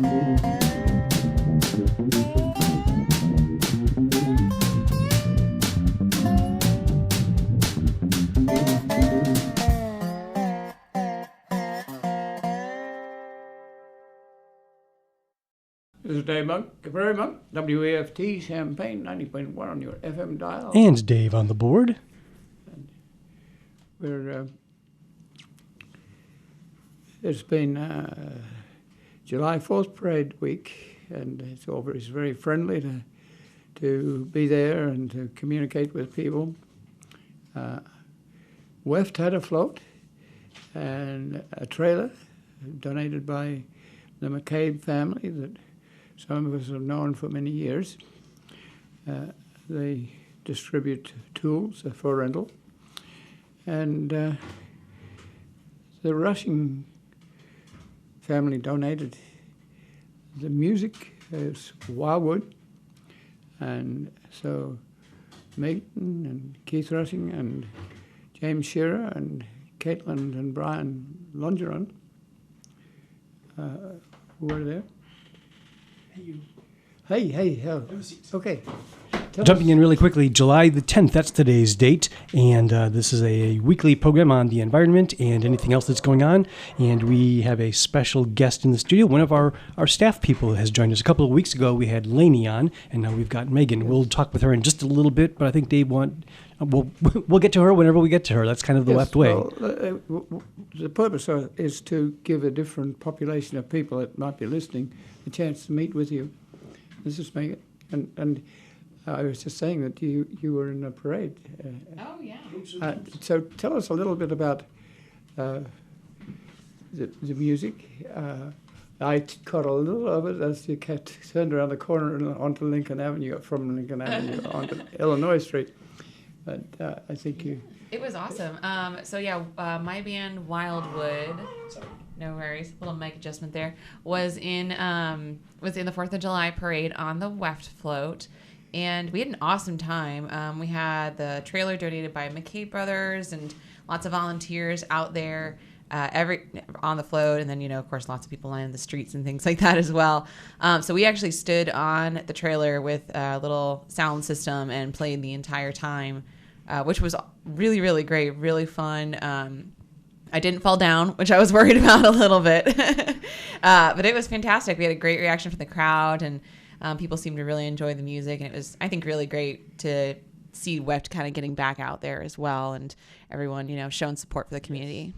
This is Dave Monk, Prairie Monk, WAFT, Champaign, 90.1 on your FM dial. And Dave on the board. And we're, it's been July 4th Parade Week, and it's always very friendly to be there and to communicate with people. WEFT had a float and a trailer donated by the McCabe family that some of us have known for many years. They distribute tools for rental. And the Rushing family donated the music as Wildwood. And so Megan and Keith Rushing and James Shearer and Caitlin and Brian Longeron were there. Hey, okay. Jumping in really quickly, July the 10th, that's today's date, and this is a weekly program on the environment and anything else that's going on, and we have a special guest in the studio. One of our staff people has joined us. A couple of weeks ago, we had Lainey on, and now we've got Megan. We'll talk with her in just a little bit, but I think Dave we'll get to her whenever we get to her. That's kind of the left way. Well, the purpose is to give a different population of people that might be listening a chance to meet with you. This is Megan, and I was just saying that you were in a parade. Oh, yeah. So tell us a little bit about the music. I caught a little of it as you turned around the corner and onto Lincoln Avenue, from Lincoln Avenue onto Illinois Street. But I think you... It was awesome. My band Wildwood... Sorry. No worries. Little mic adjustment there. Was in the 4th of July parade on the WEFT float. And we had an awesome time. We had the trailer donated by McCabe Brothers and lots of volunteers out there on the float. And then, of course, lots of people lining the streets and things like that as well. So we actually stood on the trailer with a little sound system and played the entire time, which was really, really great, really fun. I didn't fall down, which I was worried about a little bit. But it was fantastic. We had a great reaction from the crowd, and people seemed to really enjoy the music. And it was, I think, really great to see WEFT kind of getting back out there as well, and everyone, showing support for the community.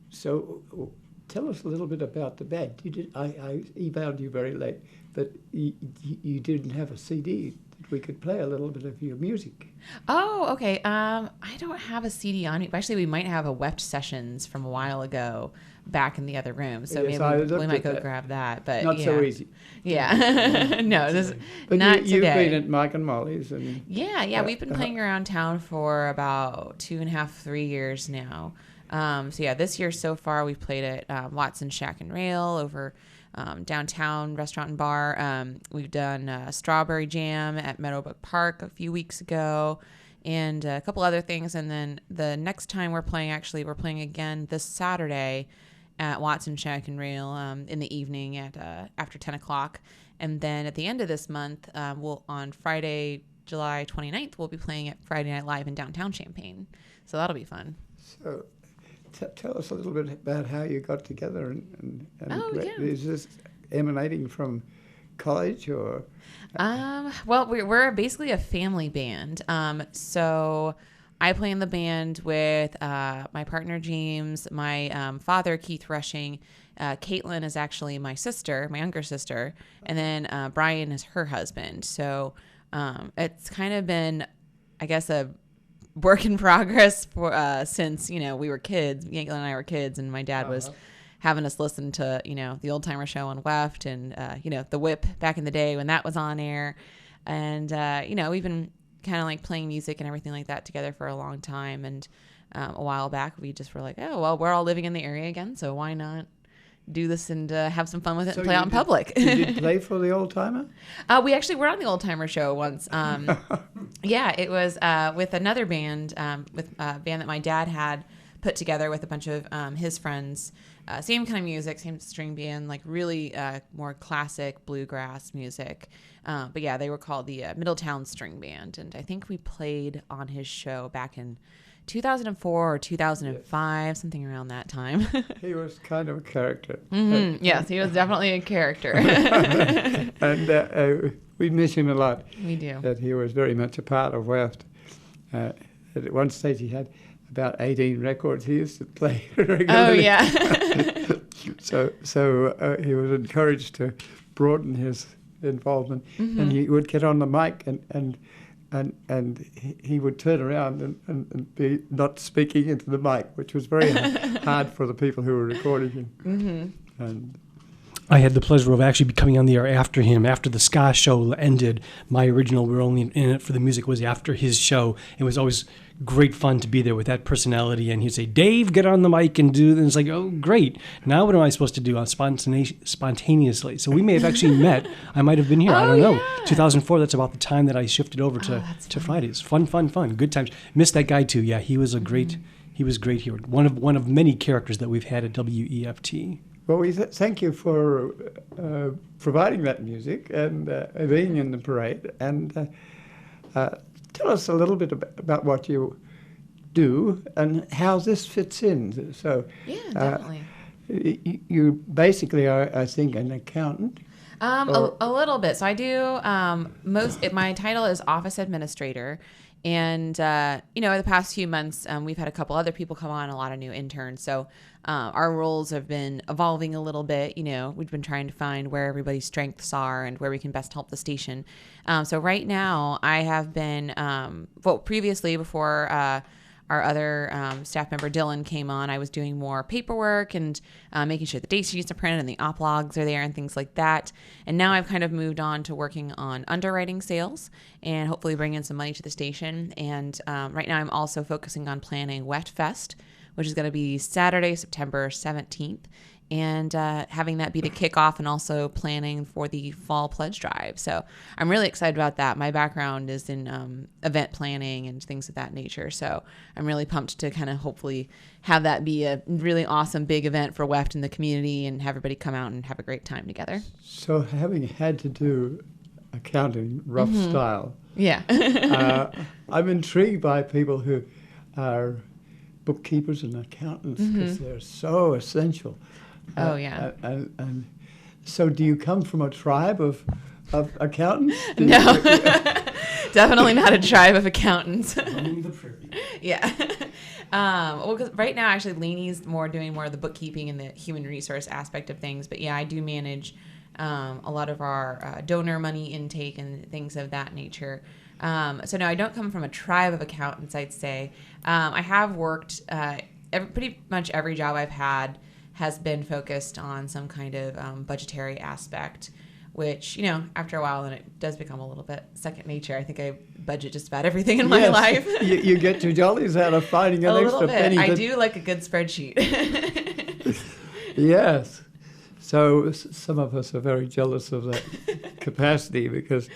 So tell us a little bit about the band. I emailed you very late, but you didn't have a CD. We could play a little bit of your music. Oh, okay. I don't have a CD on me. Actually, we might have a WEFT sessions from a while ago back in the other room. So yes, maybe we might go grab that. But not so easy. Yeah. No, this but not you've today. been at Mike and Molly's. And, yeah. We've been playing around town for about 2.5, 3 years now. This year so far we've played at Watson Shack and Rail over downtown restaurant and bar. We've done Strawberry Jam at Meadowbrook Park a few weeks ago, and a couple other things. And then the next time we're playing again this Saturday at Watson Shack and Rail in the evening at after 10 o'clock. And then at the end of this month, on Friday, July 29th, we'll be playing at Friday Night Live in downtown Champaign. So that'll be fun. So tell us a little bit about how you got together. And is this emanating from college or? Well, we're basically a family band. So I play in the band with my partner James, my father Keith Rushing. Caitlin is actually my sister, my younger sister, and then Brian is her husband. So it's kind of been, I guess, a work in progress for since we were kids. Caitlin and I were kids, and my dad was having us listen to the Old Timer Show on WEFT and the Whip back in the day when that was on air, and we've been kind of like playing music and everything like that together for a long time. And a while back we just were like, oh well, we're all living in the area again, so why not do this and have some fun with it and play out in public. Did you play for the Old Timer? We actually were on the Old Timer Show once. Yeah, it was with another band, with a band that my dad had put together with a bunch of his friends. Same kind of music, same string band, like really more classic bluegrass music. But yeah, they were called the Middletown String Band. And I think we played on his show back in 2004 or 2005, something around that time. He was kind of a character. Yes, he was definitely a character. And we miss him a lot. We do. That he was very much a part of Weft. At one stage he had about 18 records he used to play regularly. Oh, yeah. So he was encouraged to broaden his involvement, and he would get on the mic and he would turn around and be not speaking into the mic, which was very hard for the people who were recording him. And I had the pleasure of actually coming on the air after him. After the ska show ended, my original "We're Only in It for the Music" was after his show. It was always great fun to be there with that personality. And he'd say, "Dave, get on the mic and do." And it's like, oh, great. Now what am I supposed to do spontaneously? So we may have actually met. I might have been here. I don't know. 2004. That's about the time that I shifted over to Fridays. Fun. Good times. Missed that guy too. Yeah, he was a great. He was great here. One of many characters that we've had at WEFT. well, we thank you for providing that music and being in the parade. And tell us a little bit about what you do and how this fits in. So, Yeah, definitely. You basically are, I think, an accountant. A little bit. So I do my title is office administrator. And, the past few months, we've had a couple other people come on, a lot of new interns. So our roles have been evolving a little bit. We've been trying to find where everybody's strengths are and where we can best help the station. So right now I have been, previously before our other staff member, Dylan, came on, I was doing more paperwork and making sure the date sheets are printed and the op logs are there and things like that. And now I've kind of moved on to working on underwriting sales and hopefully bring in some money to the station. And right now I'm also focusing on planning Wet Fest, which is going to be Saturday, September 17th. And having that be the kickoff and also planning for the fall pledge drive. So I'm really excited about that. My background is in event planning and things of that nature. So I'm really pumped to kind of hopefully have that be a really awesome big event for WEFT in the community and have everybody come out and have a great time together. So having had to do accounting rough style, Yeah. I'm intrigued by people who are bookkeepers and accountants because they're so essential. Oh, yeah. And so do you come from a tribe of accountants? No, definitely not a tribe of accountants. Yeah. Because right now, actually, Lainey's doing more of the bookkeeping and the human resource aspect of things. But yeah, I do manage a lot of our donor money intake and things of that nature. So no, I don't come from a tribe of accountants, I'd say. I have worked, pretty much every job I've had has been focused on some kind of budgetary aspect, which, after a while, then it does become a little bit second nature. I think I budget just about everything in my life. you get your jollies out of finding an extra penny. I do like a good spreadsheet. Yes. So some of us are very jealous of that capacity because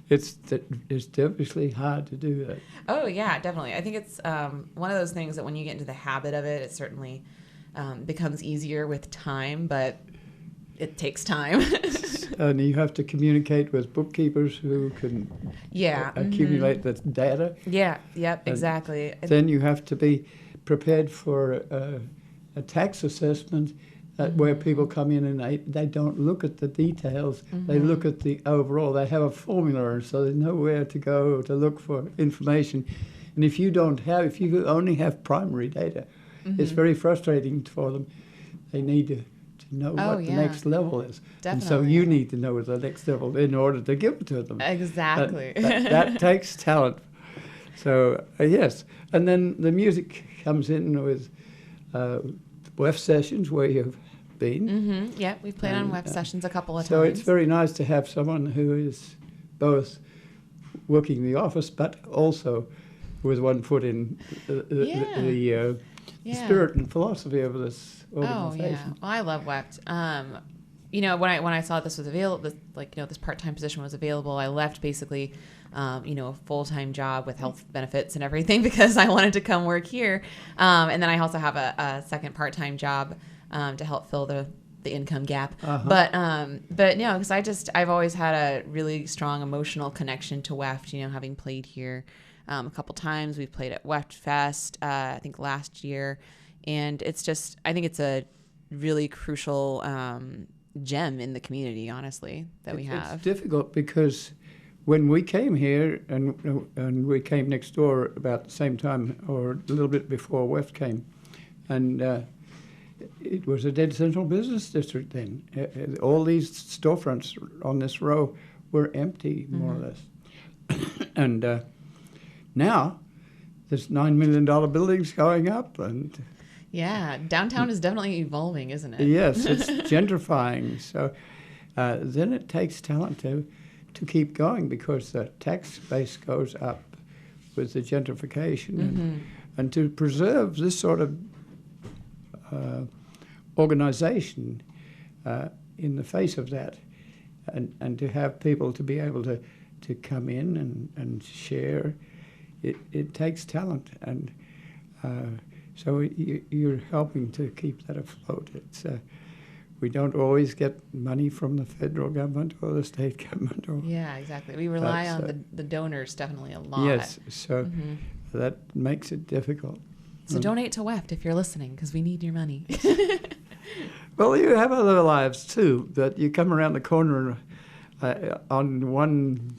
it's definitely hard to do that. Oh, yeah, definitely. I think it's one of those things that when you get into the habit of it, it certainly becomes easier with time, but it takes time. And you have to communicate with bookkeepers who can accumulate the data. Yeah, yep, And exactly. Then you have to be prepared for a tax assessment where people come in and they don't look at the details. They look at the overall. They have a formula, so they know where to go to look for information. And if you only have primary data, it's very frustrating for them. They need to know what the next level is. Definitely. And so you need to know the next level in order to give it to them. Exactly. That takes talent. So, yes. And then the music comes in with WEF sessions where you've been. Yeah, we've played on WEF sessions a couple of times. So it's very nice to have someone who is both working the office but also with one foot in the spirit and philosophy of this organization. Oh, yeah. Well, I love WEFT. When I saw this was available, this part-time position was available, I left basically a full-time job with health benefits and everything because I wanted to come work here. And then I also have a second part-time job to help fill the income gap. But no, because I've always had a really strong emotional connection to WEFT, having played here a couple times. We've played at WEFT Fest, I think last year. And I think it's a really crucial gem in the community, honestly, that we have. It's difficult because when we came here and we came next door about the same time or a little bit before WEFT came, and it was a dead central business district then. All these storefronts on this row were empty, more or less. And now there's $9 million buildings going up, and yeah, downtown is definitely evolving, isn't it? yes, it's gentrifying. So then it takes talent to keep going because the tax base goes up with the gentrification, and to preserve this sort of organization in the face of that, and to have people to be able to come in and share, it takes talent, and so you're helping to keep that afloat. It's we don't always get money from the federal government or the state government. Yeah, exactly. We rely on the donors definitely a lot. Yes, so that makes it difficult. So donate to WEFT if you're listening, because we need your money. Well, you have other lives too, that you come around the corner on one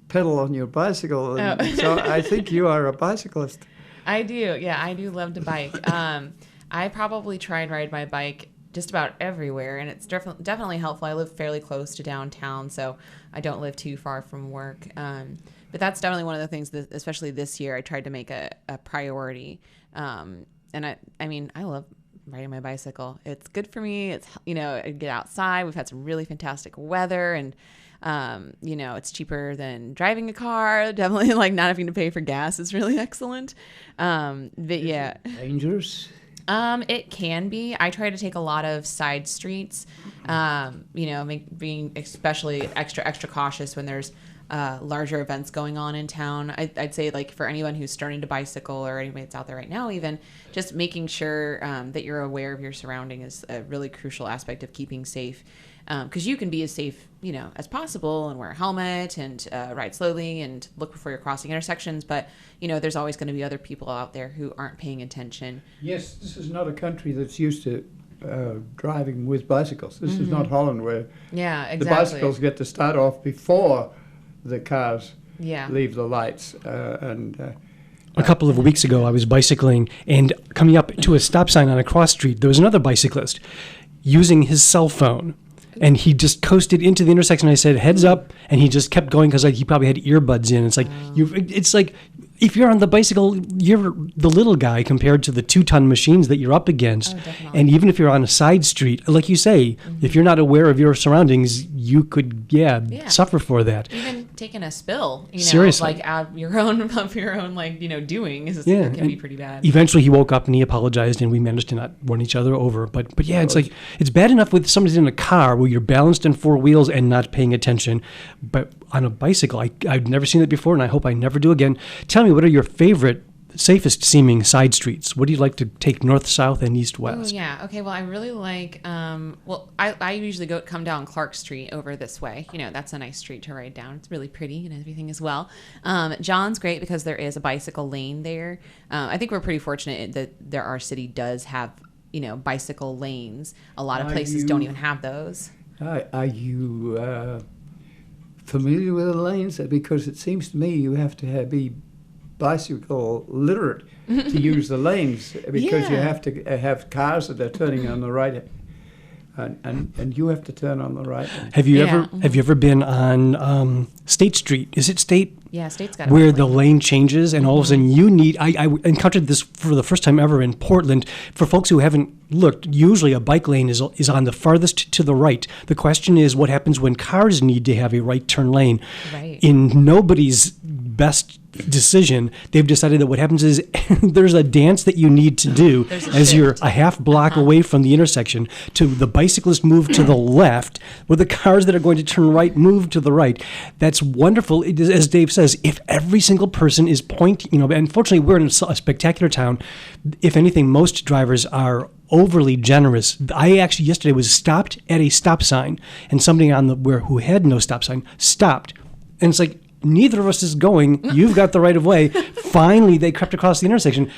pedal on your bicycle. And so I think you are a bicyclist. I do. Yeah, I do love to bike. I probably try and ride my bike just about everywhere, and it's definitely helpful. I live fairly close to downtown, so I don't live too far from work. But that's definitely one of the things that, especially this year, I tried to make a priority. And I love riding my bicycle. It's good for me. It's, I get outside. We've had some really fantastic weather, and it's cheaper than driving a car. Definitely, not having to pay for gas is really excellent. But yeah, dangerous. It can be. I try to take a lot of side streets. Being especially extra cautious when there's larger events going on in town. I'd say, for anyone who's starting to bicycle, or anybody that's out there right now, even just making sure that you're aware of your surrounding is a really crucial aspect of keeping safe. Because you can be as safe, as possible, and wear a helmet and ride slowly and look before you're crossing intersections. But, there's always going to be other people out there who aren't paying attention. Yes, this is not a country that's used to driving with bicycles. This is not Holland, where the bicycles get to start off before the cars leave the lights. A couple of weeks ago, I was bicycling, and coming up to a stop sign on a cross street, there was another bicyclist using his cell phone. And he just coasted into the intersection. I said, "Heads up!" And he just kept going because he probably had earbuds in. It's like if you're on the bicycle, you're the little guy compared to the 2-ton machines that you're up against. Oh, and even if you're on a side street, like you say, if you're not aware of your surroundings, you could suffer for that. Even taking a spill, Seriously. out of your own doing can be pretty bad. Eventually, he woke up and he apologized, and we managed to not run each other over. But it's bad enough with somebody in a car where you're balanced on 4 wheels and not paying attention. But on a bicycle, I've never seen it before, and I hope I never do again. Tell me, what are your favorite, safest seeming side streets? What do you like to take north, south, and east, west? Oh, yeah. Okay, well, I really like, I usually come down Clark Street over this way. That's a nice street to ride down. It's really pretty and everything as well. John's great because there is a bicycle lane there. I think we're pretty fortunate that our city does have, bicycle lanes. A lot of places don't even have those. Are you familiar with the lanes? Because it seems to me you have to be bicycle literate to use the lanes, because you have to have cars that are turning on the right, and you have to turn on the right. Have you ever been on State Street? Is it State? Yeah, State's got where the lane changes, and all of a sudden you need. I encountered this for the first time ever in Portland. For folks who haven't looked, usually a bike lane is on the farthest to the right. The question is, what happens when cars need to have a right turn lane? Right. In nobody's best decision, they've decided that what happens is there's a dance that you need to do as you're a half block away from the intersection to the bicyclists move to the left, where the cars that are going to turn right move to the right. That's wonderful. It is, as Dave says, if every single person is pointing, unfortunately we're in a spectacular town. If anything, most drivers are overly generous. I actually yesterday was stopped at a stop sign, and somebody who had no stop sign stopped, and it's like, neither of us is going. You've got the right of way. Finally, they crept across the intersection.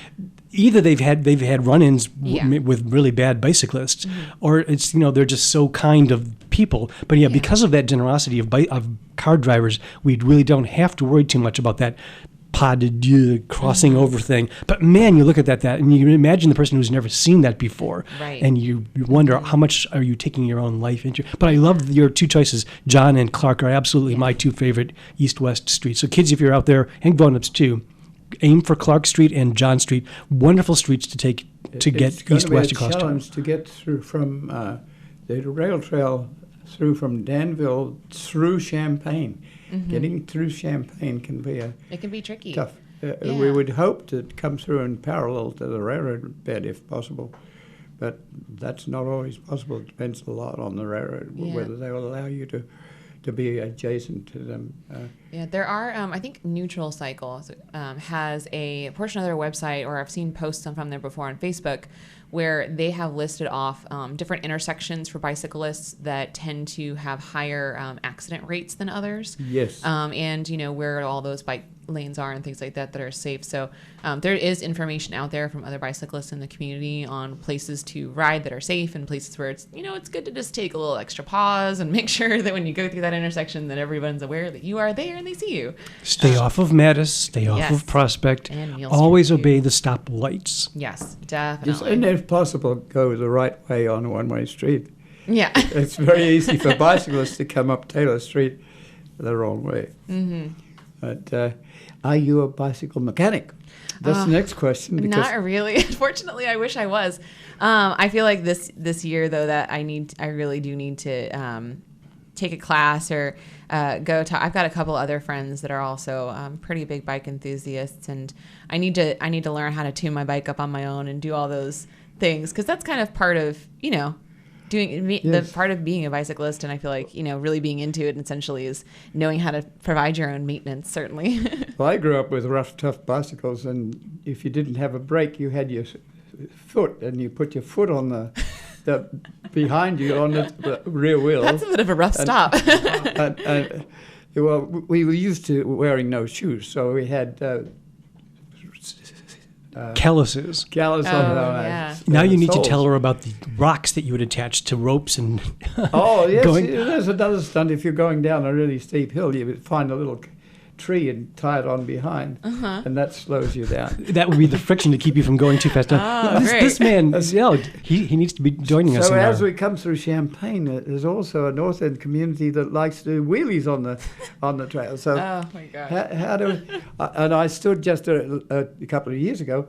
Either they've had run-ins with really bad bicyclists, or it's they're just so kind of people. But because of that generosity of car drivers, we really don't have to worry too much about that pas de deux crossing over thing. But man, you look at that and you imagine the person who's never seen that before, right. And you wonder how much are you taking your own life into. But I love your two choices. John and Clark are absolutely my two favorite east-west streets. So kids, if you're out there, and grown-ups too, aim for Clark Street and John Street. Wonderful streets to take to get east-west across town. It's going to be a challenge to get through from the rail trail through from Danville through Champaign. Getting through Champaign can be it can be tricky. Tough. We would hope to come through in parallel to the railroad bed if possible, but that's not always possible. It depends a lot on the railroad whether they will allow you to be adjacent to them. There are, I think Neutral Cycles has a portion of their website, or I've seen posts from there before on Facebook, where they have listed off different intersections for bicyclists that tend to have higher accident rates than others. Yes. And, where all those bike lanes are and things like that are safe. So there is information out there from other bicyclists in the community on places to ride that are safe and places where it's, it's good to just take a little extra pause and make sure that when you go through that intersection that everyone's aware that you are there and they see you. Stay off of Mattis, stay off of Prospect. Always obey the stop lights. Yes, definitely. And if possible, go the right way on a one-way street. Yeah. It's very easy for bicyclists to come up Taylor Street the wrong way. Mm-hmm. But are you a bicycle mechanic? That's the next question. Not really. Unfortunately, I wish I was. I feel like this year, though, that I really do need to take a class or go to. I've got a couple other friends that are also pretty big bike enthusiasts, and I need to learn how to tune my bike up on my own and do all those things, because that's kind of part of doing the part of being a bicyclist. And I feel like really being into it essentially is knowing how to provide your own maintenance. Certainly. Well, I grew up with rough, tough bicycles, and if you didn't have a brake, you had your foot, and you put your foot on the behind you on the rear wheel. That's a bit of a rough stop. Well, we were used to wearing no shoes, so we had calluses. Calluses on our Now you need soles. to tell her about the rocks that you would attach to ropes and. Oh yes, there's another stunt. If you're going down a really steep hill, you would find a little tree and tie it on behind, and that slows you down. That would be the friction to keep you from going too fast. This man, he needs to be joining us. So as we come through Champaign, there's also a North End community that likes to do wheelies on the trail. So oh my God! How do? And I stood just a couple of years ago.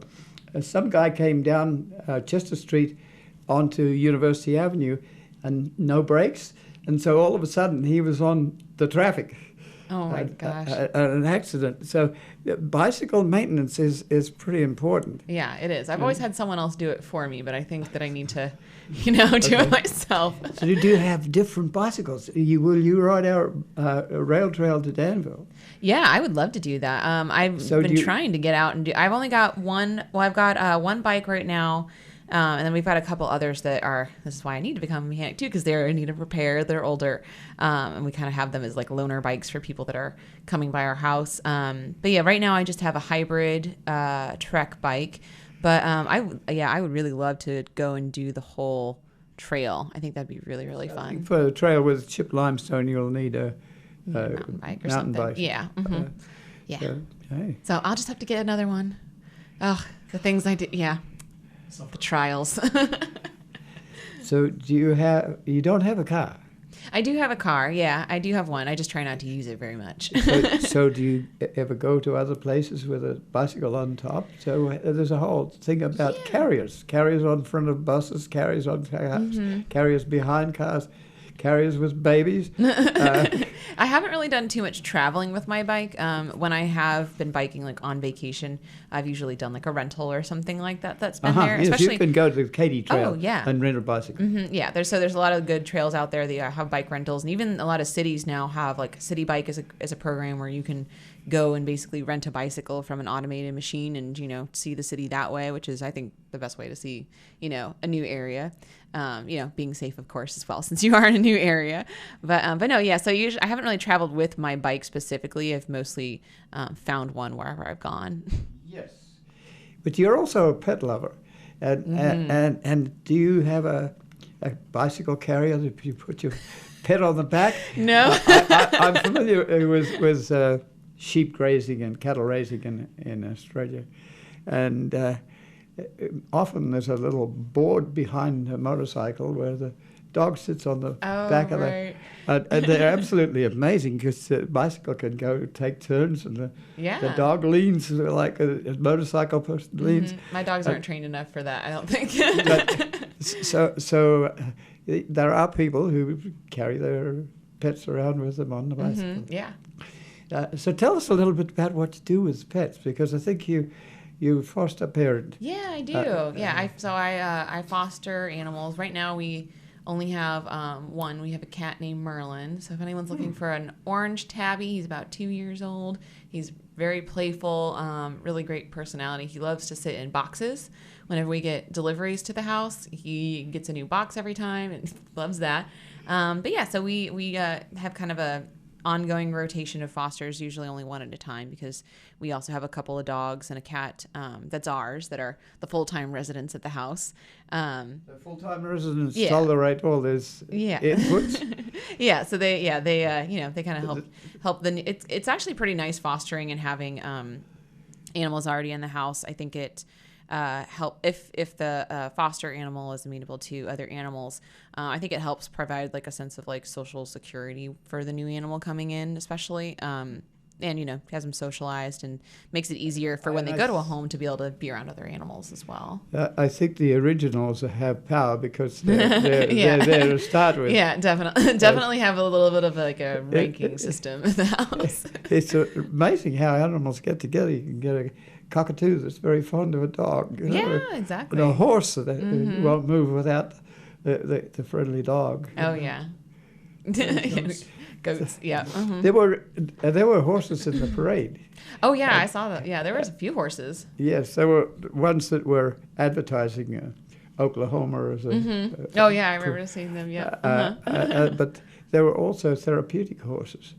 Some guy came down Chester Street onto University Avenue, and no brakes, and so all of a sudden he was on the traffic. Oh my gosh! An accident. So bicycle maintenance is pretty important. Yeah, it is. I've always had someone else do it for me, but I think that I need to, do it myself. So you do have different bicycles. Will you ride our rail trail to Danville? Yeah, I would love to do that. I've been trying to get out and do. I've only got one. Well, I've got one bike right now. And then we've got a couple others that are, this is why I need to become a mechanic too, because they're in need of repair, they're older. And we kind of have them as like loaner bikes for people that are coming by our house. But yeah, right now I just have a hybrid Trek bike. But I would really love to go and do the whole trail. I think that'd be really, really fun. For a trail with chipped limestone, you'll need a mountain bike or mountain something. Bike. Yeah. Mm-hmm. Yeah. So, hey. So I'll just have to get another one. Oh, the things I did. Yeah. The trials. So you don't have a car? I do have a car. Yeah, I do have one. I just try not to use it very much. So do you ever go to other places with a bicycle on top? So there's a whole thing about carriers on front of buses, carriers on cars, carriers behind cars. carriers with babies. I haven't really done too much traveling with my bike. When I have been biking like on vacation, I've usually done like a rental or something like that. That's been there. Yes, Especially you can go to the Katy Trail yeah. and rent a bicycle. Yeah, there's a lot of good trails out there that have bike rentals, and even a lot of cities now have like City Bike as a program where you can go and basically rent a bicycle from an automated machine and see the city that way, which is I think the best way to see a new area. Being safe of course as well since you are in a new area, but no, yeah. So usually I haven't really traveled with my bike specifically. I've mostly found one wherever I've gone. Yes, but you're also a pet lover, and do you have a bicycle carrier that you put your pet on the back? No. I'm familiar with sheep grazing and cattle raising in Australia, and often there's a little board behind the motorcycle where the dog sits on the back of right. and they're absolutely amazing because the bicycle can take turns and the dog leans like a motorcycle person leans. My dogs aren't trained enough for that, I don't think. So there are people who carry their pets around with them on the bicycle. Yeah. So tell us a little bit about what you do with pets, because I think you foster parent. Yeah, I do. I foster animals. Right now we only have one. We have a cat named Merlin. So if anyone's looking for an orange tabby, he's about 2 years old. He's very playful, really great personality. He loves to sit in boxes. Whenever we get deliveries to the house, he gets a new box every time and loves that. But yeah, so we have kind of a ongoing rotation of fosters, usually only one at a time, because we also have a couple of dogs and a cat that's ours that are the full-time residents at the house. The full-time residents tolerate all this inputs. Yeah, so they kind of help it's actually pretty nice fostering and having animals already in the house. I think it help if the foster animal is amenable to other animals. I think it helps provide like a sense of like social security for the new animal coming in, especially. And has them socialized and makes it easier for when they go to a home to be able to be around other animals as well. I think the originals have power because they're there to start with. Yeah, definitely have a little bit of like a ranking system in the house. It's amazing how animals get together. You can get a cockatoo that's very fond of a dog. Exactly. And a horse that won't move without the friendly dog. Oh yeah. Goats. Yeah. There were horses in the parade. Oh yeah, I saw that. Yeah, there was a few horses. Yes, there were ones that were advertising Oklahoma as a. Oh yeah, I remember seeing them. Yeah. But there were also therapeutic horses,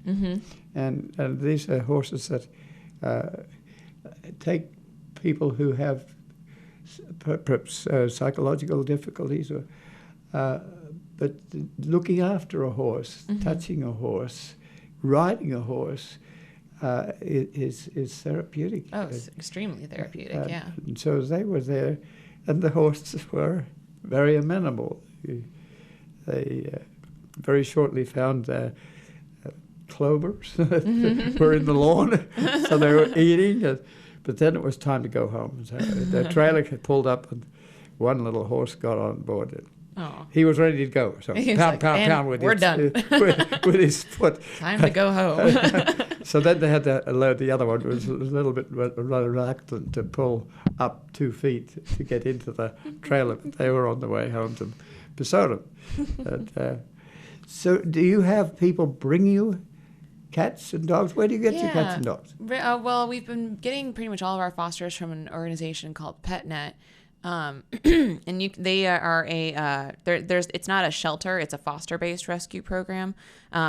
and these are horses that take people who have perhaps psychological difficulties, but looking after a horse, touching a horse, riding a horse is therapeutic. Oh, it's extremely therapeutic, yeah. And so they were there, and the horses were very amenable. They very shortly found clovers were in the lawn, so they were eating. But then it was time to go home. So the trailer had pulled up, and one little horse got on board it. Oh. He was ready to go. So pound with we're done. with his foot. Time to go home. So then they had to load the other one. It was a little bit reluctant to pull up 2 feet to get into the trailer. But they were on the way home to Pesota. So do you have people bring you cats and dogs? Where do you get your cats and dogs? Well, we've been getting pretty much all of our fosters from an organization called PetNet. And they are it's not a shelter, it's a foster-based rescue program.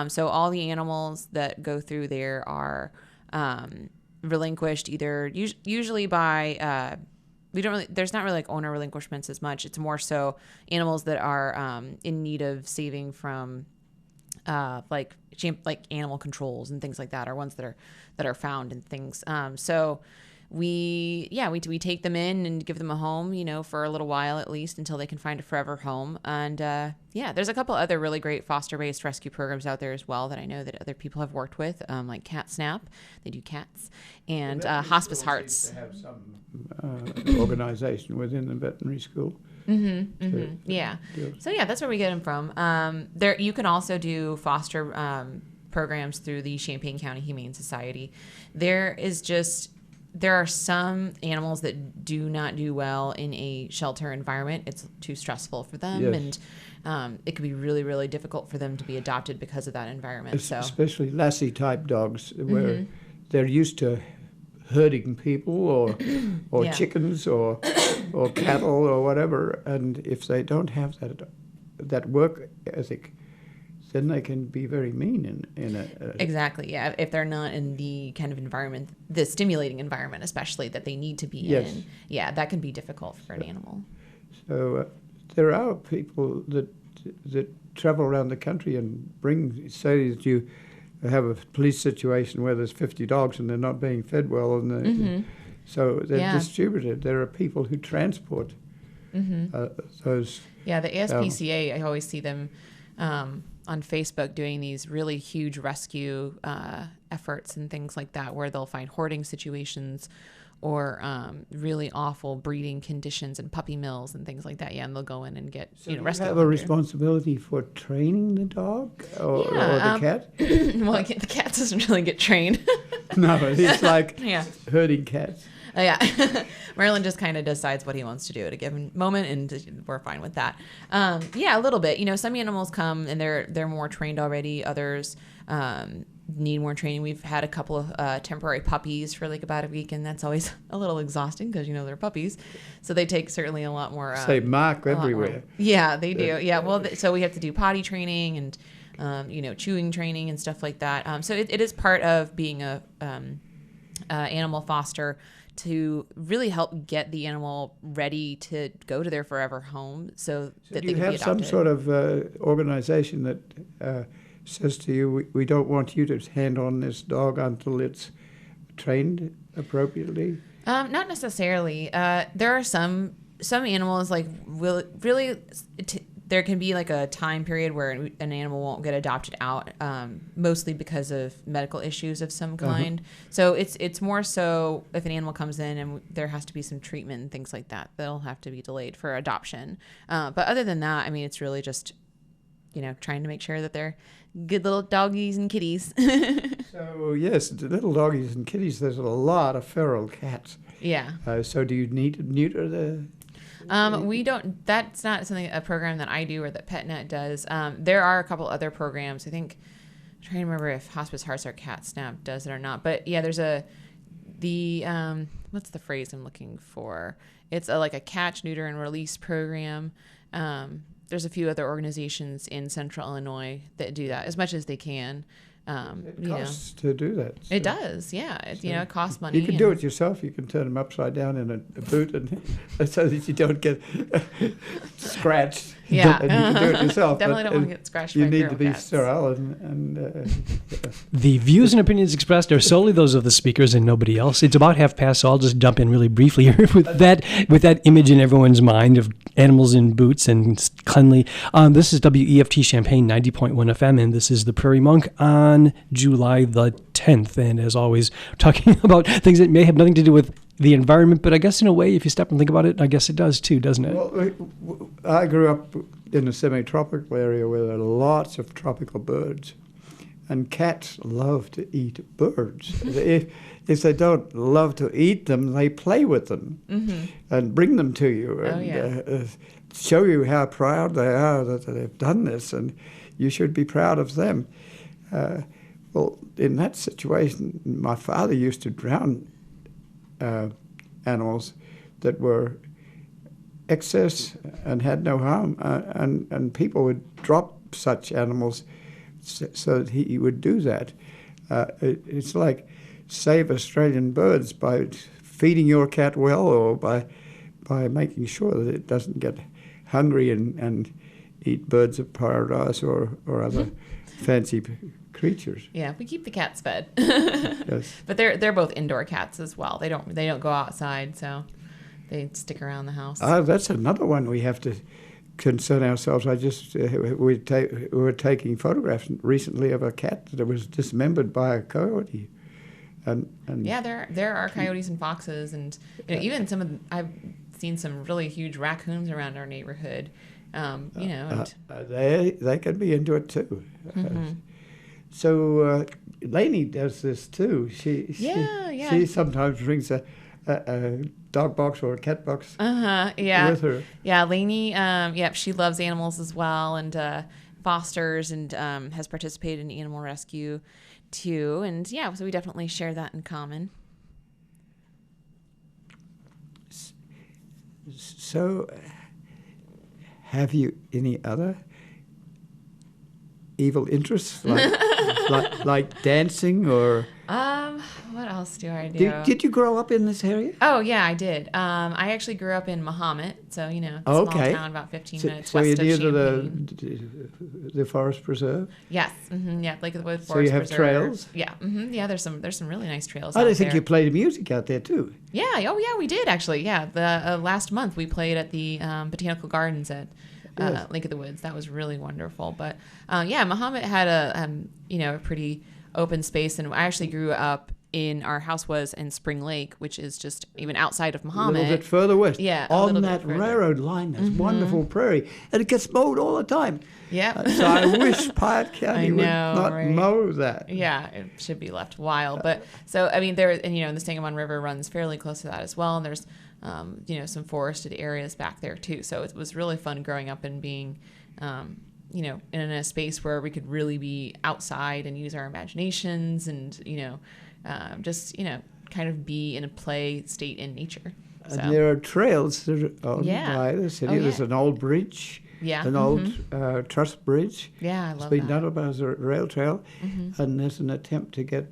So all the animals that go through there are relinquished either usually by there's not really like owner relinquishments as much. It's more so animals that are in need of saving from like animal controls and things like that, or ones that are found and things. So we take them in and give them a home, for a little while at least until they can find a forever home. And there's a couple other really great foster-based rescue programs out there as well that I know that other people have worked with, like Cat Snap, they do cats, and Hospice Hearts. To have some organization within the veterinary school. Yeah. deals. So yeah, that's where we get them from. There, you can also do foster programs through the Champaign County Humane Society. There are some animals that do not do well in a shelter environment. It's too stressful for them, Yes. and it can be really, really difficult for them to be adopted because of that environment. So Especially lassie type dogs, where they're used to herding people or Yeah. chickens or cattle or whatever, and if they don't have that work ethic, then they can be very mean in a exactly, yeah. If they're not in the kind of environment, the stimulating environment, especially that they need to be Yes. in, yeah, that can be difficult for an animal. So there are people that travel around the country and say that you have a police situation where there's 50 dogs and they're not being fed well, and so they're Yeah. distributed. There are people who transport those. Yeah, the ASPCA, I always see them on Facebook doing these really huge rescue efforts and things like that, where they'll find hoarding situations or really awful breeding conditions and puppy mills and things like that. Yeah, and they'll go in and get So you rescue. have a responsibility for training the dog or the cat? Well, the cat doesn't really get trained. No, it's like Yeah. herding cats. Yeah. Maryland just kind of decides what he wants to do at a given moment, and we're fine with that. Yeah, a little bit. Some animals come and they're more trained already. Others need more training. We've had a couple of temporary puppies for like about a week, and that's always a little exhausting because they're puppies, so they take certainly a lot more. Say mark a lot more- everywhere. Yeah, they do. Yeah, well, so we have to do potty training and chewing training and stuff like that. So it is part of being a animal foster, to really help get the animal ready to go to their forever home, so that Do they you can be have adopted. some sort of organization that says to you, we don't want you to hand on this dog until it's trained appropriately? Not necessarily. There are some animals there can be like a time period where an animal won't get adopted out, mostly because of medical issues of some kind. So it's more so if an animal comes in and there has to be some treatment and things like that, they'll have to be delayed for adoption. But other than that, I mean, it's really just, trying to make sure that they're good little doggies and kitties. So, yes, the little doggies and kitties, there's a lot of feral cats. Yeah. So do you need to neuter the... We don't. That's not a program that I do or that PetNet does. There are a couple other programs. I think I'm trying to remember if Hospice Hearts or Cat Snap does it or not. But yeah, there's what's the phrase I'm looking for? It's like a catch, neuter, and release program. There's a few other organizations in Central Illinois that do that as much as they can. It costs to do that. So. It does, yeah. It costs money. You can do it yourself. You can turn them upside down in a boot, and so that you don't get scratched. Yeah, and you can do it yourself. Definitely but, don't want to get scratched You by need feral to be cats. sterile, and The views and opinions expressed are solely those of the speakers and nobody else. It's about 1:30, so I'll just jump in really briefly here with that image in everyone's mind of animals in boots and cleanly. This is WEFT Champaign 90.1 FM, and this is the Prairie Monk on July the 10th. And as always, talking about things that may have nothing to do with the environment, but I guess in a way, if you stop and think about it, I guess it does too, doesn't it? Well, I grew up in a semi-tropical area where there are lots of tropical birds, and cats love to eat birds. If they don't love to eat them, they play with them and bring them to you and show you how proud they are that they've done this, and you should be proud of them. Well, in that situation, my father used to drown animals that were excess and had no harm, and people would drop such animals so that he would do that. It's like save Australian birds by feeding your cat well, or by making sure that it doesn't get hungry and eat birds of paradise or other fancy creatures. Yeah, we keep the cats fed. Yes. But they're both indoor cats as well. They don't go outside, so they stick around the house. That's another one we have to concern ourselves. I just we were taking photographs recently of a cat that was dismembered by a coyote, and yeah, there are coyotes and foxes, and even some of seen some really huge raccoons around our neighborhood. You know, and, they can be into it too. So Lainey does this too. She sometimes brings a dog box or a cat box yeah. with her. Yeah, Lainey, she loves animals as well, and fosters, and has participated in animal rescue too. And yeah, so we definitely share that in common. So, have you any other evil interests like dancing or? What else do I do? Did you grow up in this area? Oh yeah, I did. I actually grew up in Mahomet, so it's a small town about 15 minutes west you're of near Champaign. to the forest preserve. Yes, yeah, Lake of the Woods Forest So you have Preserve. trails. Yeah, yeah. There's some really nice trails. I out didn't think there. you played music out there too. Yeah. Oh yeah, we did actually. Yeah, the last month we played at the Botanical Gardens at Lake of the Woods. That was really wonderful. But Mahomet had a pretty open space, and I actually grew up. Our house was in Spring Lake, which is just even outside of Mahomet. A little bit further west. Yeah, on that railroad line, there's wonderful prairie, and it gets mowed all the time. Yeah. So I wish Piatt County would not mow that. Yeah, it should be left wild. But so I mean, the Sangamon River runs fairly close to that as well, and there's some forested areas back there too. So it was really fun growing up and being. In a space where we could really be outside and use our imaginations and, kind of be in a play state in nature. So. And there are trails that are owned by the city. There's an old bridge, an old truss bridge. Yeah, I love It's been that. done up as a rail trail, and there's an attempt to get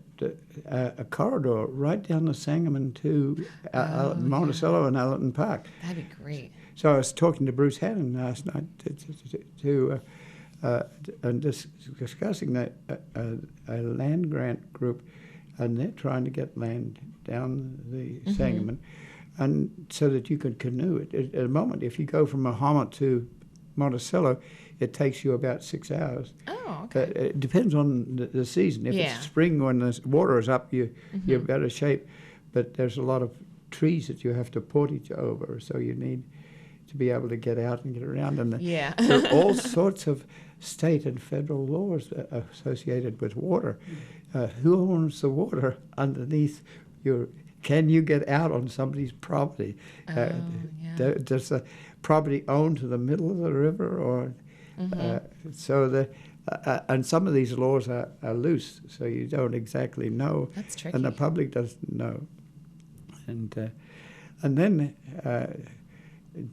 a corridor right down the Sangamon to Monticello and Allerton Park. That'd be great. So I was talking to Bruce Hannon last night and discussing that a land grant group, and they're trying to get land down the Sangamon, and so that you could canoe it. At the moment, if you go from Mahomet to Monticello, it takes you about 6 hours. Oh, okay. It depends on the season. If it's spring when the water is up, you're better shape. But there's a lot of trees that you have to portage over, so you need to be able to get out and get around. And there are all sorts of state and federal laws associated with water. Who owns the water underneath your? Can you get out on somebody's property? Does the property own to the middle of the river, or and some of these laws are loose, so you don't exactly know. That's tricky. And the public doesn't know. And then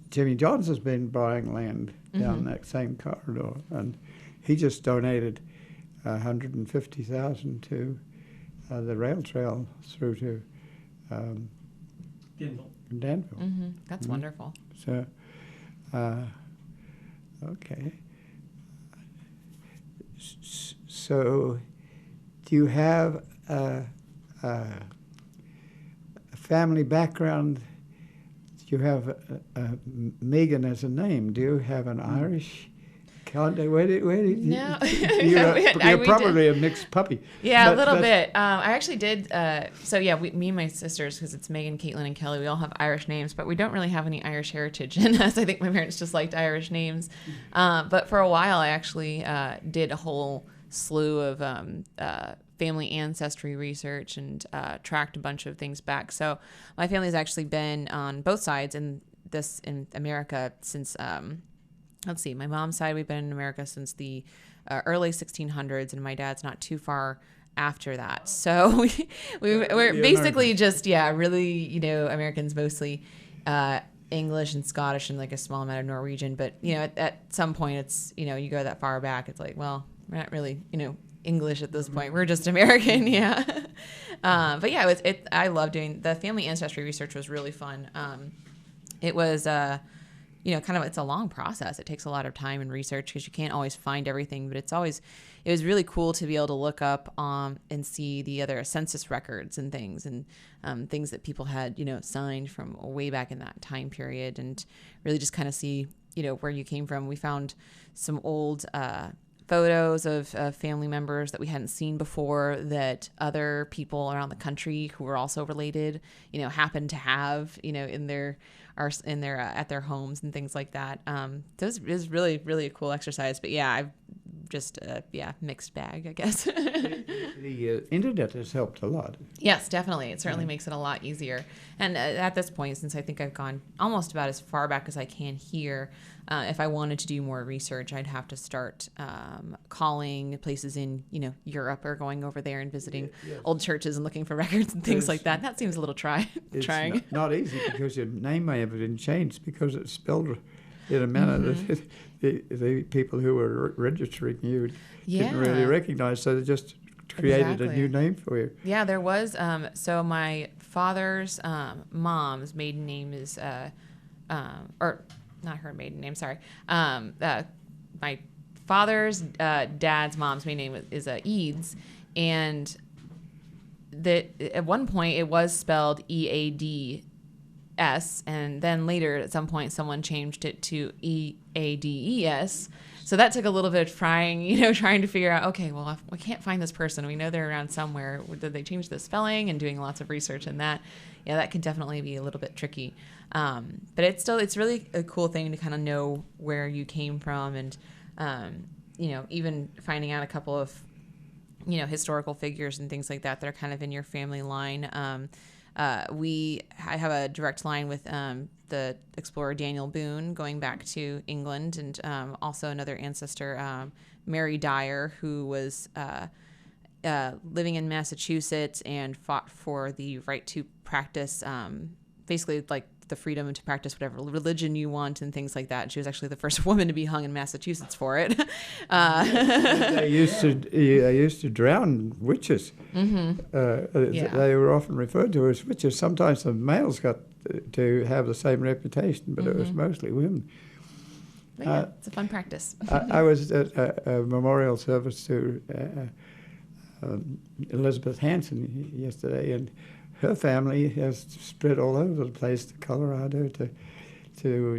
Jimmy Johns has been buying land down that same corridor, and he just donated $150,000 to the rail trail through to Danville. That's wonderful. So, okay. So, do you have a family background? Do you have Megan as a name? Do you have an Irish contact? Where did No. You're probably a mixed puppy. Yeah, a little bit. I actually did. Me and my sisters, because it's Megan, Caitlin, and Kelly, we all have Irish names, but we don't really have any Irish heritage in us. I think my parents just liked Irish names. But for a while, I actually did a whole slew of family ancestry research and tracked a bunch of things back. So my family's actually been on both sides in America since, my mom's side, we've been in America since the early 1600s, and my dad's not too far after that. So we're basically Americans. Really, Americans, mostly English and Scottish and like a small amount of Norwegian. But, at some point it's, you go that far back, it's like, well, we're not really, English at this point. We're just American, but yeah, I love doing the family ancestry research. Was really fun. It was, it's a long process. It takes a lot of time and research because you can't always find everything. But it was really cool to be able to look up and see the other census records and things and things that people had, signed from way back in that time period, and really just kind of see, where you came from. We found some old photos of family members that we hadn't seen before that other people around the country who were also related, happened to have, in their at their homes and things like that. So it was really, really a cool exercise. But yeah, I've just mixed bag, I guess. The internet has helped a lot. Yes, definitely. It certainly makes it a lot easier. And at this point, since I think I've gone almost about as far back as I can here, if I wanted to do more research, I'd have to start calling places in, Europe, or going over there and visiting old churches and looking for records and things like that. That seems a little trying. It's not easy, because your name may have been changed because it's spelled in a manner that the people who were registering you didn't really recognize, so they just created a new name for you. Yeah, there was. So my father's mom's maiden name is, or not her maiden name, sorry. My father's dad's mom's maiden name is Eads, and that at one point it was spelled EADS, and then later at some point someone changed it to EADES. So that took a little bit of trying, trying to figure out, okay, well, if we can't find this person, we know they're around somewhere. Did they change the spelling? And doing lots of research in that. Yeah, that can definitely be a little bit tricky. But it's really a cool thing to kind of know where you came from, and, even finding out a couple of, historical figures and things like that that are kind of in your family line. I have a direct line with the explorer Daniel Boone, going back to England, and also another ancestor, Mary Dyer, who was living in Massachusetts and fought for the right to practice, basically like the freedom to practice whatever religion you want and things like that. And she was actually the first woman to be hung in Massachusetts for it. They used to drown witches. They were often referred to as witches. Sometimes the males got to have the same reputation, but it was mostly women. But yeah, it's a fun practice. I was at a memorial service to Elizabeth Hanson yesterday, and her family has spread all over the place, to Colorado, to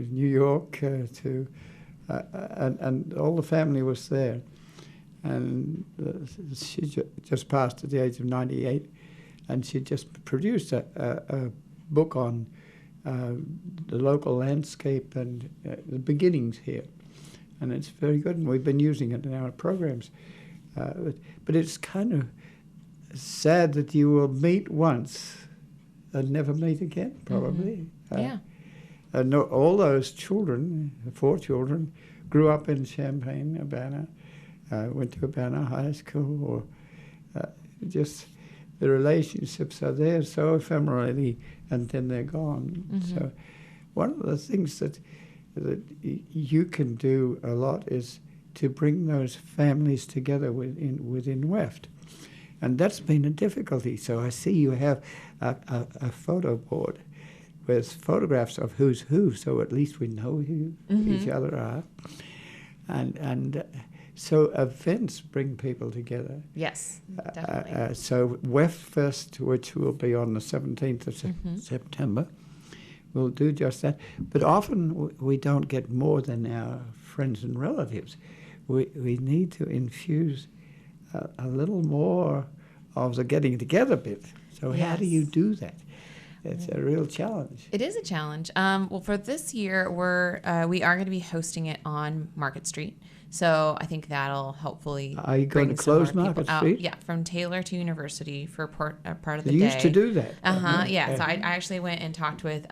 New York, and all the family was there. And she just passed at the age of 98, and she just produced a book on the local landscape and the beginnings here. And it's very good, and we've been using it in our programs. But it's kind of sad that you will meet once and never meet again, probably. And all those children, 4 children, grew up in Champaign, Urbana, went to Urbana High School, or just the relationships are there so ephemerally, and then they're gone. So one of the things that you can do a lot is to bring those families together within WEFT. And that's been a difficulty. So I see you have a photo board with photographs of who's who, so at least we know who each other are. And so events bring people together. Yes, definitely. So WEFT Fest, which will be on the 17th of September, will do just that. But often we don't get more than our friends and relatives. We need to infuse a little more of the getting together bit. So how do you do that? It's a real challenge. It is a challenge. Well, for this year, we are going to be hosting it on Market Street. So I think that'll hopefully Are you going to close Market Street? Yeah, from Taylor to University for part of the day. You used to do that. Yeah. So I actually went and talked with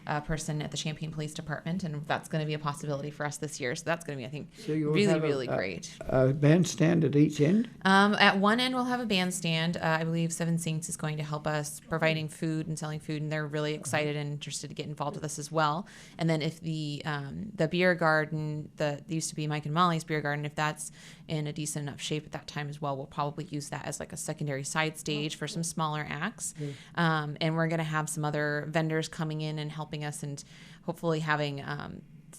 a person at the Champaign Police Department, and that's going to be a possibility for us this year. So that's going to be, I think, really great. A bandstand at each end? At one end, we'll have a bandstand. I believe Seven Saints is going to help us providing food and selling food, and they're really excited and interested to get involved with us as well. And then if the beer garden, there used to be Mike and Molly's beer garden, if that's in a decent enough shape at that time as well, we'll probably use that as like a secondary side stage for some smaller acts. And we're going to have some other vendors coming in and helping us, and hopefully having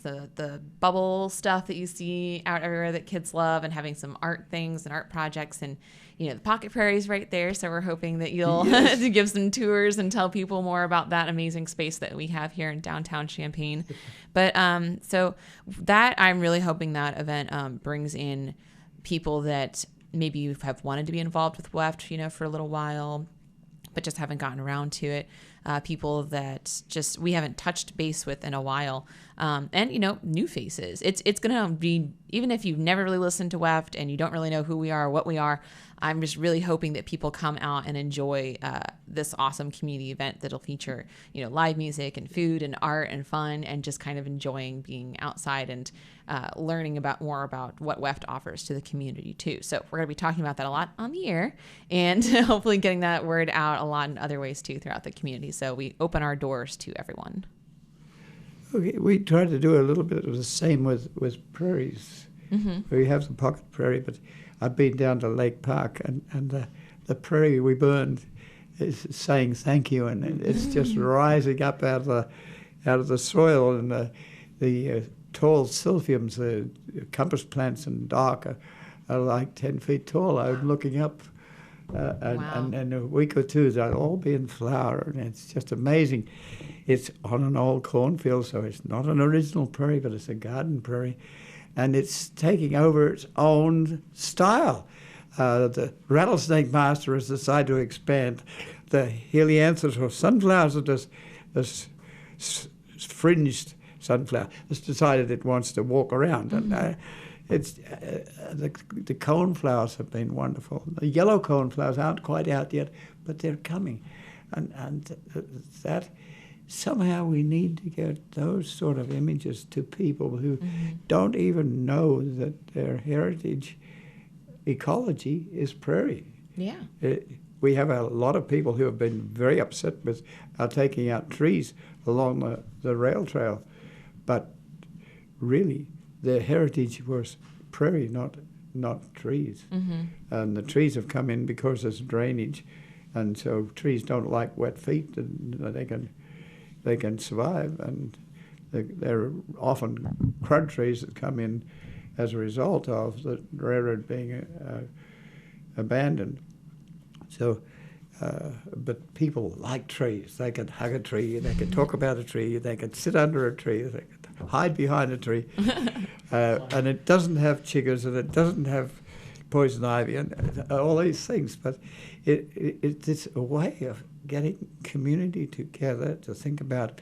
the bubble stuff that you see out everywhere that kids love, and having some art things and art projects, and the Pocket Prairie's right there, so we're hoping that you'll give some tours and tell people more about that amazing space that we have here in downtown Champaign. But so that, I'm really hoping that event brings in people that maybe you have wanted to be involved with WEFT, for a little while, but just haven't gotten around to it. People that just we haven't touched base with in a while, and new faces. It's gonna be, even if you've never really listened to WEFT and you don't really know who we are or what we are. I'm just really hoping that people come out and enjoy this awesome community event that'll feature live music and food and art and fun, and just kind of enjoying being outside and learning more about what WEFT offers to the community too. So we're going to be talking about that a lot on the air, and hopefully getting that word out a lot in other ways too throughout the community. So we open our doors to everyone. Okay, we try to do a little bit of the same with prairies. Mm-hmm. We have the pocket prairie, but I've been down to Lake Park, and the prairie we burned is saying thank you, and it's just rising up out of the soil, and the tall silphiums, the compass plants and dock are like 10 feet tall. I'm looking up, and in a week or two they'll all be in flower, and it's just amazing. It's on an old cornfield, so it's not an original prairie, but it's a garden prairie, and it's taking over its own style. The rattlesnake master has decided to expand. The helianthus or sunflowers are just fringed sunflower. It's decided it wants to walk around, and the coneflowers have been wonderful. The yellow coneflowers aren't quite out yet, but they're coming, and that somehow we need to get those sort of images to people who don't even know that their heritage ecology is prairie. Yeah. We have a lot of people who have been very upset with our taking out trees along the rail trail, but really their heritage was prairie, not trees. Mm-hmm. And the trees have come in because there's drainage, and so trees don't like wet feet, and they can survive, and they're often crud trees that come in as a result of the railroad being abandoned. So, but people like trees. They can hug a tree, they can talk about a tree, they can sit under a tree, they can hide behind a tree. And it doesn't have chiggers, and it doesn't have poison ivy, and all these things. But it's a way of getting community together to think about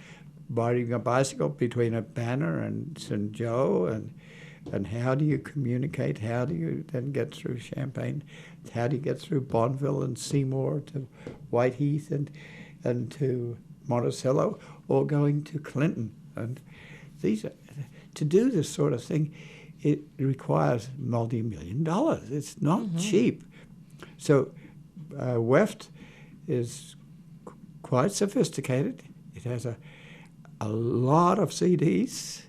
riding a bicycle between a Banner and St. Joe, and how do you communicate? How do you then get through Champaign? How do you get through Bonneville and Seymour to Whiteheath and to Monticello, or going to Clinton? And to do this sort of thing, it requires multi-million dollars. It's not cheap. So WEFT is quite sophisticated. It has a lot of CDs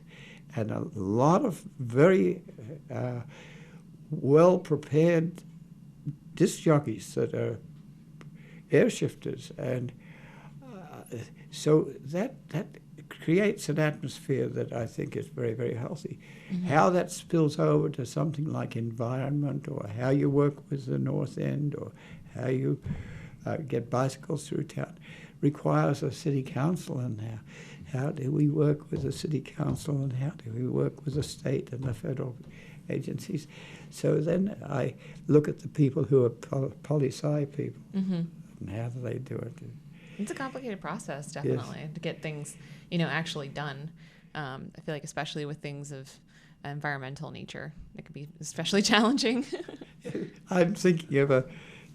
and a lot of very well-prepared disc jockeys that are air shifters, and so that creates an atmosphere that I think is very, very healthy. Mm-hmm. How that spills over to something like environment, or how you work with the North End, or how you get bicycles through town, requires a city council, and how do we work with the city council, and how do we work with the state and the federal agencies. So then I look at the people who are poli-sci people, and how do they do it. It's a complicated process, definitely, to get things, actually done. I feel like especially with things of environmental nature, it could be especially challenging. I'm thinking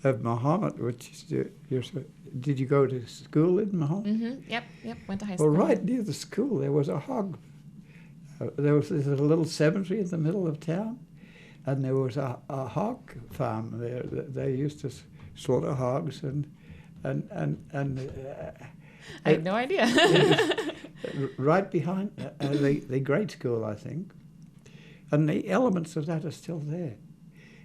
of Muhammad, which is, did you go to school in Muhammad? Mm-hmm. Yep, went to high school. Well, right near the school there was a hog. There was this little cemetery in the middle of town, and there was a hog farm there. They used to slaughter hogs, and I had no idea. Right behind the grade school, I think, and the elements of that are still there.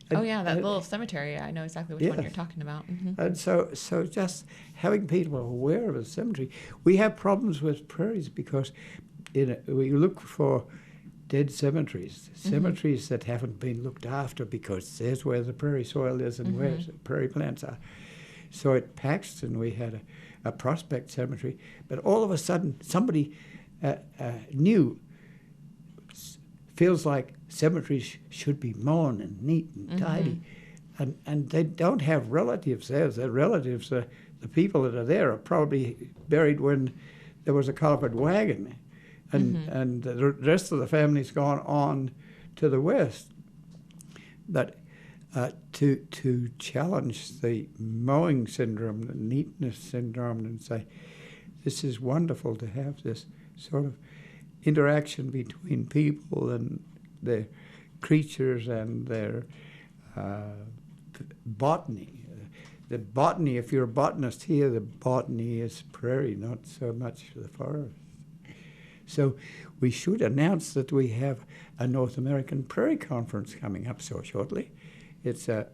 And, that little cemetery. I know exactly which one you're talking about. Mm-hmm. And so just having people aware of the cemetery. We have problems with prairies because we look for dead cemeteries that haven't been looked after, because there's where the prairie soil is and where the prairie plants are. So at Paxton we had a prospect cemetery, but all of a sudden somebody knew feels like cemeteries should be mown and neat and tidy. And they don't have relatives there. Their relatives, the people that are there, are probably buried when there was a covered wagon. And the rest of the family's gone on to the west. But to challenge the mowing syndrome, the neatness syndrome, and say, this is wonderful to have this sort of interaction between people and their creatures and their botany. The botany, if you're a botanist here, the botany is prairie, not so much the forest. So we should announce that we have a North American Prairie Conference coming up so shortly. It's a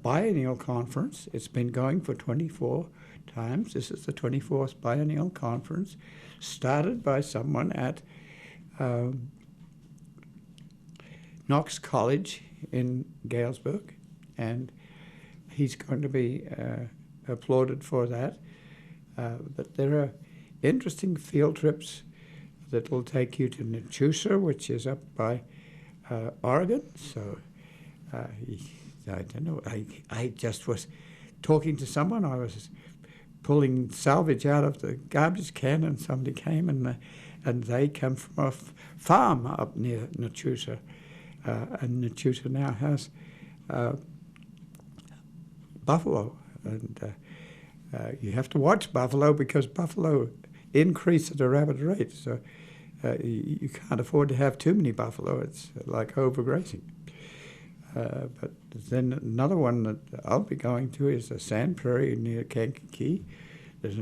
biennial conference. It's been going for 24 times. This is the 24th biennial conference, started by someone at Knox College in Galesburg, and he's going to be applauded for that. But there are interesting field trips that will take you to Nachusa, which is up by Oregon. So I don't know. I just was talking to someone. I was pulling salvage out of the garbage can, and somebody came, and they come from a farm up near Nachusa. And Nachusa now has buffalo, and you have to watch buffalo because buffalo increase at a rapid rate. So you can't afford to have too many buffalo. It's like overgrazing. But then another one that I'll be going to is the Sand Prairie near Kankakee. There's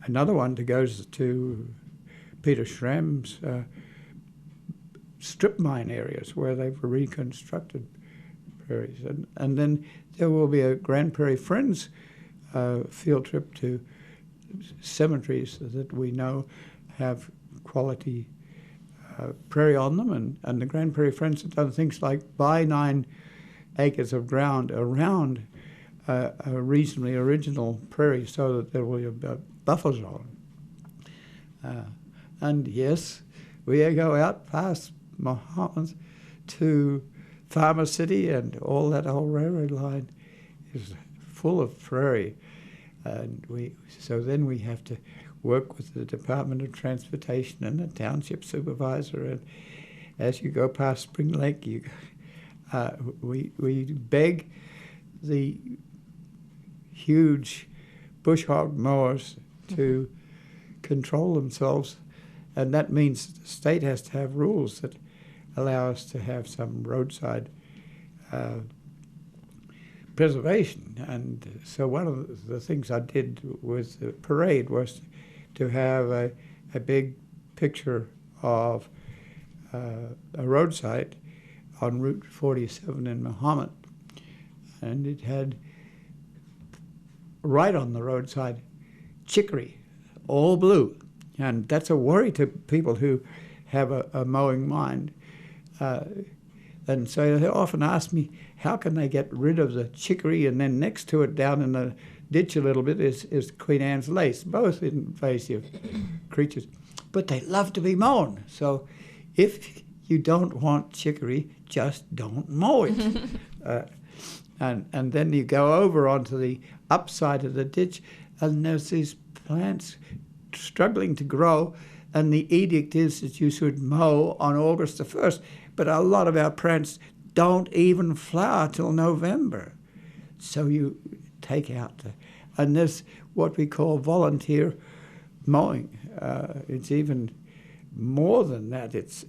another one that goes to Peter Schramm's strip mine areas where they've reconstructed prairies. And then there will be a Grand Prairie Friends field trip to cemeteries that we know have quality prairie on them, and the Grand Prairie Friends have done things like buy 9 acres of ground around a reasonably original prairie so that there will be a buffer zone. And yes, we go out past Mohammed to Farmer City, and all that whole railroad line is full of prairie. And so then we have to work with the Department of Transportation and the township supervisor. And as you go past Spring Lake, we beg the huge bush hog mowers to control themselves, and that means the state has to have rules that allow us to have some roadside preservation. And so one of the things I did with the parade was to have a big picture of a roadside on Route 47 in Muhammad. And it had right on the roadside chicory, all blue. And that's a worry to people who have a mowing mind. And so they often ask me, how can they get rid of the chicory? And then next to it, down in the ditch a little bit, is Queen Anne's lace, both invasive creatures. But they love to be mown. So if you don't want chicory, just don't mow it. And then you go over onto the upside of the ditch, and there's these plants struggling to grow, and the edict is that you should mow on August the 1st. But a lot of our plants don't even flower till November. So you take out and there's what we call volunteer mowing. It's even more than that. It's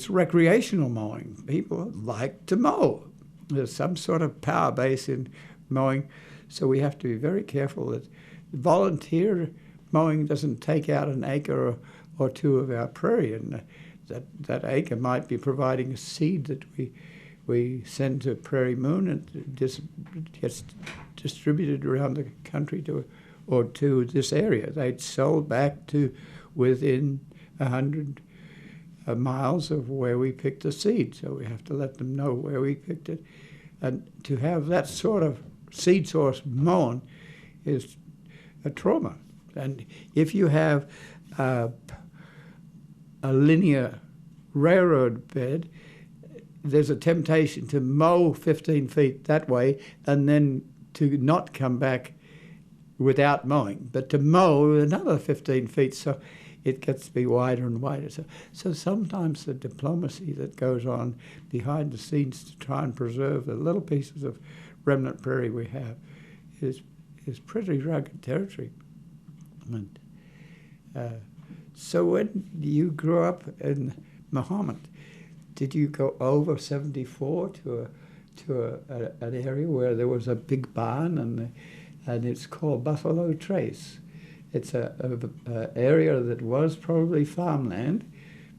recreational mowing. People like to mow. There's some sort of power base in mowing, so we have to be very careful that volunteer mowing doesn't take out an acre or two of our prairie, and that acre might be providing a seed that we send to Prairie Moon and gets distributed around the country to this area. They'd sold back to within 100 miles of where we picked the seed, so we have to let them know where we picked it. And to have that sort of seed source mown is a trauma. And if you have a a linear railroad bed, there's a temptation to mow 15 feet that way and then to not come back without mowing, but to mow another 15 feet, so it gets to be wider and wider. So sometimes the diplomacy that goes on behind the scenes to try and preserve the little pieces of remnant prairie we have is pretty rugged territory. And so when you grew up in Muhammad, did you go over 74 to an area where there was a big barn and it's called Buffalo Trace? It's a area that was probably farmland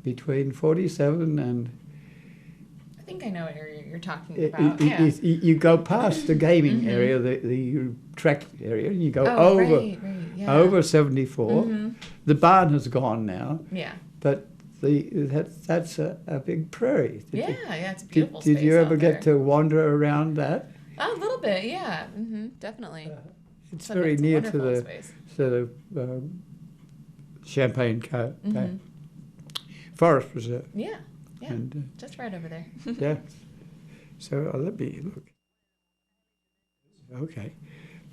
between 47 and... I think I know what area you're talking about. You go past the gaming area, the track area, and you go over 74. The barn has gone now. Yeah. But that's a big prairie. It's a beautiful space. Did you ever get to wander around that? A little bit, yeah. Definitely. It's very near to the Champagne Forest Reserve. Yeah. And, just right over there. Yeah. So let me look. Okay.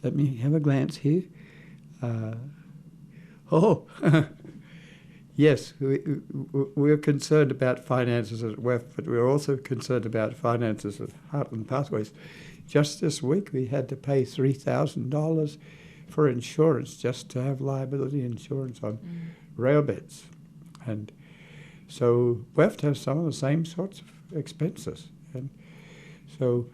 Let me have a glance here. Yes, we're concerned about finances at WEF, but we're also concerned about finances at Heartland Pathways. Just this week we had to pay $3,000 for insurance just to have liability insurance on rail beds. And so WEF has some of the same sorts of expenses. And so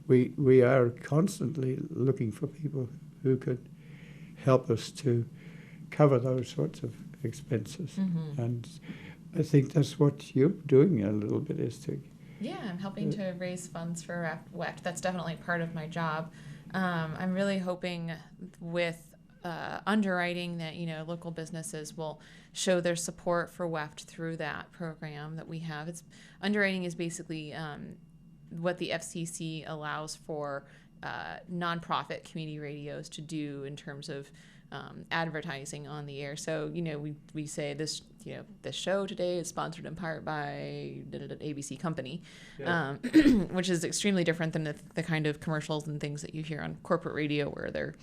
we are constantly looking for people who could help us to cover those sorts of expenses. And I think that's what you're doing a little bit, is to... Yeah, I'm helping to raise funds for WEF. That's definitely part of my job. I'm really hoping with underwriting that, local businesses will show their support for WEF through that program that we have. Underwriting is basically what the FCC allows for nonprofit community radios to do in terms of advertising on the air. So, we say this, this show today is sponsored in part by ABC company, which is extremely different than the kind of commercials and things that you hear on corporate radio where they're,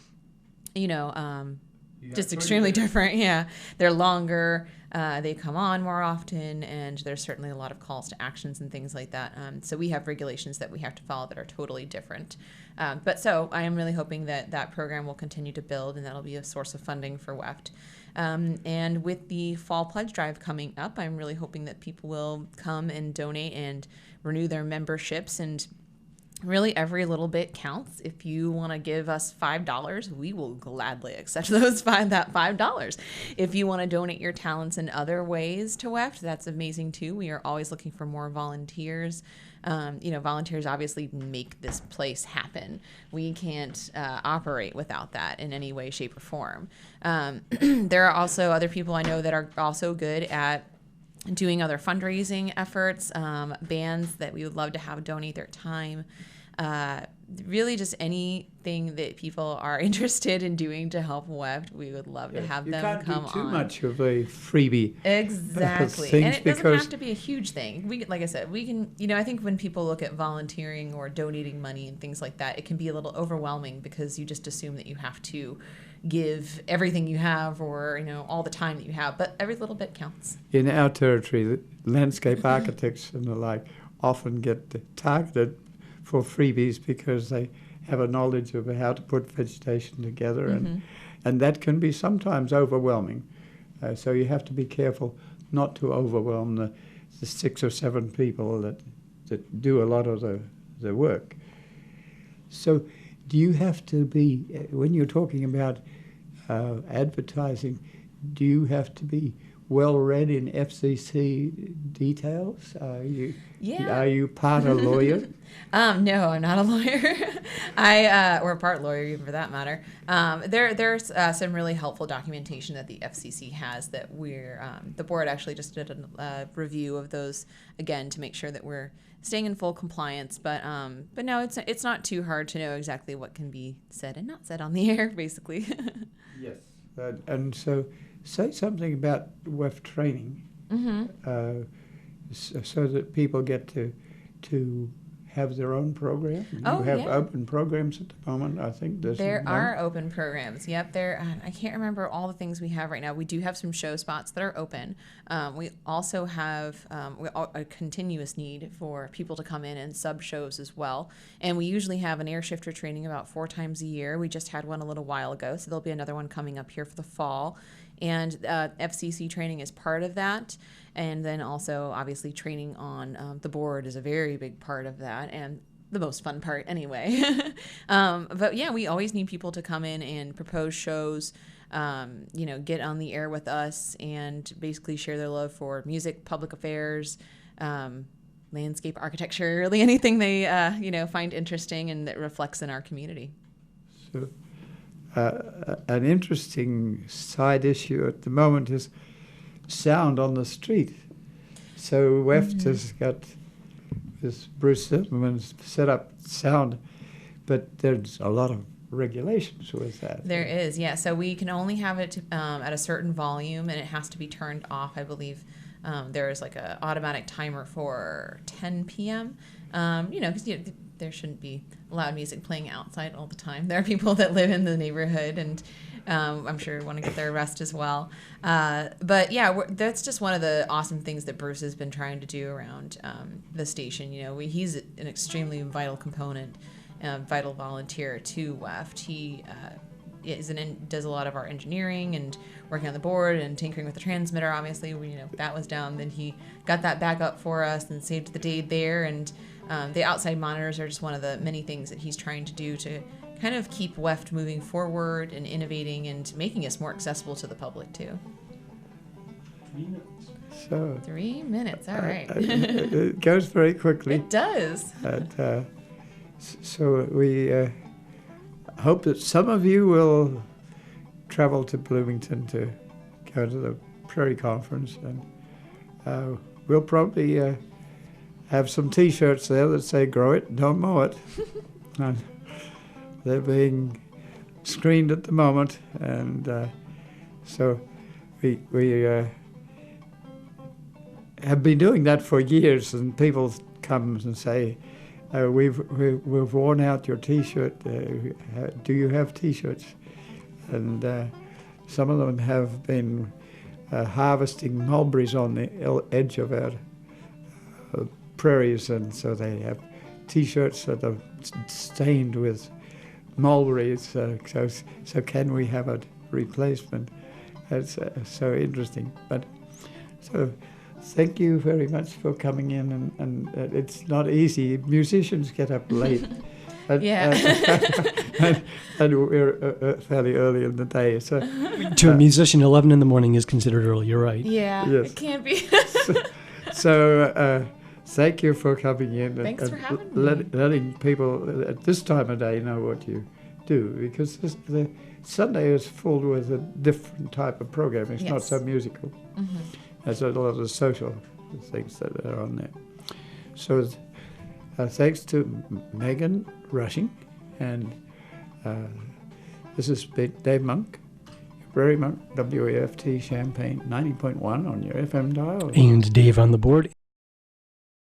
just extremely different. Yeah. They're longer. They come on more often, and there's certainly a lot of calls to actions and things like that. So we have regulations that we have to follow that are totally different. But so I am really hoping that program will continue to build, and that'll be a source of funding for WEFT. And with the Fall Pledge Drive coming up, I'm really hoping that people will come and donate and renew their memberships. And really, every little bit counts. If you want to give us $5, we will gladly accept that $5. If you want to donate your talents in other ways to WEFT, that's amazing too. We are always looking for more volunteers. Volunteers obviously make this place happen. We can't operate without that in any way, shape, or form. There are also other people I know that are also good at doing other fundraising efforts, bands that we would love to have donate their time. Really just anything that people are interested in doing to help WEF, we would love to have them come on. You can't do too much of a freebie. Exactly. And it doesn't have to be a huge thing. Like I said, we can, I think when people look at volunteering or donating money and things like that, it can be a little overwhelming because you just assume that you have to give everything you have or, all the time that you have, but every little bit counts. In our territory, the landscape architects and the like often get targeted for freebies because they have a knowledge of how to put vegetation together, and that can be sometimes overwhelming. So you have to be careful not to overwhelm the 6 or 7 people that do a lot of the work. So do you have to be, when you're talking about advertising, do you have to be well read in FCC details? Are you part a lawyer? No, I'm not a lawyer. Or a part lawyer, even for that matter. There's some really helpful documentation that the FCC has that the board actually just did a review of those again to make sure that we're staying in full compliance. But no, it's not too hard to know exactly what can be said and not said on the air, basically. Yes. And so say something about WEF training so that people get to have their own program. Oh, you have yeah. open programs at the moment. I think There are open programs. Yep, I can't remember all the things we have right now. We do have some show spots that are open. We also have a continuous need for people to come in and sub shows as well. And we usually have an air shifter training about 4 times a year. We just had one a little while ago, so there'll be another one coming up here for the fall. And FCC training is part of that. And then also, obviously, training on the board is a very big part of that, and the most fun part anyway. But yeah, we always need people to come in and propose shows, get on the air with us and basically share their love for music, public affairs, landscape architecture, really anything they, find interesting and that reflects in our community. So, an interesting side issue at the moment is sound on the street. So WEFT has got this Bruce Zimmerman's set up sound, but there's a lot of regulations with that. There is, yeah. So we can only have it at a certain volume, and it has to be turned off. I believe there is like an automatic timer for 10 p.m. Because there shouldn't be loud music playing outside all the time. There are people that live in the neighborhood and I'm sure want to get their rest as well. But yeah, that's just one of the awesome things that Bruce has been trying to do around the station. He's an extremely vital component, vital volunteer to WEFT. He does a lot of our engineering and working on the board and tinkering with the transmitter. Obviously, that was down. Then he got that back up for us and saved the day there. And the outside monitors are just one of the many things that he's trying to do to kind of keep WEFT moving forward and innovating and making us more accessible to the public too. 3 minutes. So 3 minutes, all right. It goes very quickly. It does. And, so we hope that some of you will travel to Bloomington to go to the Prairie Conference, and we'll probably have some T-shirts there that say "Grow it, don't mow it." And they're being screened at the moment, and so we have been doing that for years. And people come and say, "We've worn out your T-shirt. Do you have T-shirts?" And some of them have been harvesting mulberries on the edge of our prairies, and so they have T-shirts that are stained with mulberries. So can we have a replacement? That's so interesting. But so thank you very much for coming in, and it's not easy. Musicians get up late. And we're fairly early in the day. So to a musician, 11 in the morning is considered early. You're right. Yeah, yes. It can't be. So thank you for coming in. Thanks for having me. Letting people at this time of day know what you do, because the Sunday is full with a different type of program. It's not so musical. Mm-hmm. There's a lot of social things that are on there. So thanks to Megan Rushing, and this has been Dave Monk, Prairie Monk, WAFT Champaign 90.1 on your FM dial. And Dave on the board.